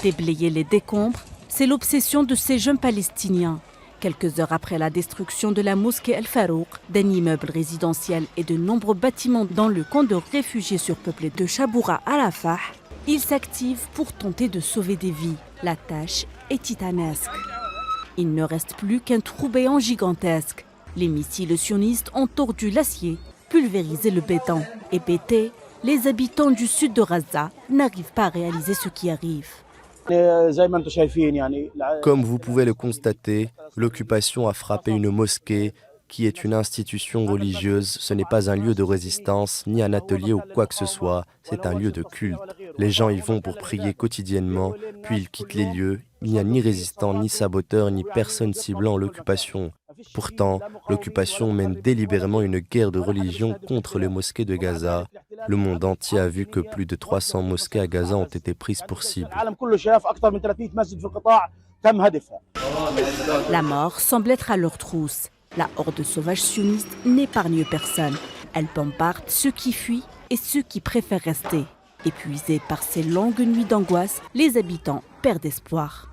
Déblayer les décombres, c'est l'obsession de ces jeunes Palestiniens. Quelques heures après la destruction de la mosquée El Farouk, d'un immeuble résidentiel et de nombreux bâtiments dans le camp de réfugiés surpeuplé de Chaboura à Rafah, ils s'activent pour tenter de sauver des vies. La tâche est titanesque. Il ne reste plus qu'un trou béant gigantesque. Les missiles sionistes ont tordu l'acier, pulvérisé le béton et pété. Les habitants du sud de Gaza n'arrivent pas à réaliser ce qui arrive. Comme vous pouvez le constater, l'occupation a frappé une mosquée qui est une institution religieuse. Ce n'est pas un lieu de résistance, ni un atelier ou quoi que ce soit, c'est un lieu de culte. Les gens y vont pour prier quotidiennement, puis ils quittent les lieux. Il n'y a ni résistants, ni saboteurs, ni personne ciblant l'occupation. Pourtant, l'occupation mène délibérément une guerre de religion contre les mosquées de Gaza. Le monde entier a vu que plus de 300 mosquées à Gaza ont été prises pour cible. La mort semble être à leur trousse. La horde sauvage sioniste n'épargne personne. Elle bombarde ceux qui fuient et ceux qui préfèrent rester. Épuisés par ces longues nuits d'angoisse, les habitants perdent espoir.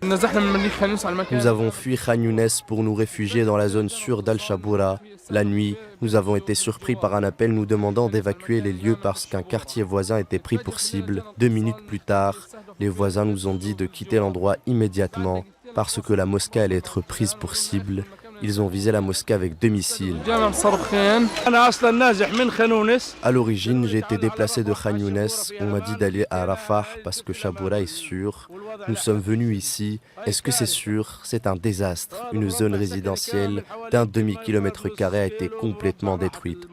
Nous avons fui Khan Younes pour nous réfugier dans la zone sûre d'Al-Chaboura. La nuit, nous avons été surpris par un appel nous demandant d'évacuer les lieux parce qu'un quartier voisin était pris pour cible. 2 minutes plus tard, les voisins nous ont dit de quitter l'endroit immédiatement parce que la mosquée allait être prise pour cible. Ils ont visé la mosquée avec 2 missiles. À l'origine, j'ai été déplacé de Khan Younes. On m'a dit d'aller à Rafah parce que Chaboura est sûr. Nous sommes venus ici. Est-ce que c'est sûr? C'est un désastre. Une zone résidentielle d'1 demi-kilomètre carré a été complètement détruite.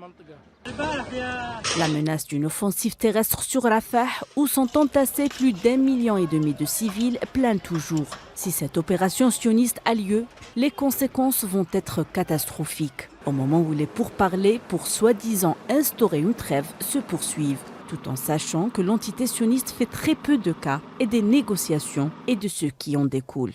La menace d'une offensive terrestre sur Rafah, où sont entassés plus d'1,5 million de civils, plane toujours. Si cette opération sioniste a lieu, les conséquences vont être catastrophiques. Au moment où les pourparlers pour soi-disant instaurer une trêve se poursuivent, tout en sachant que l'entité sioniste fait très peu de cas et des négociations et de ce qui en découle.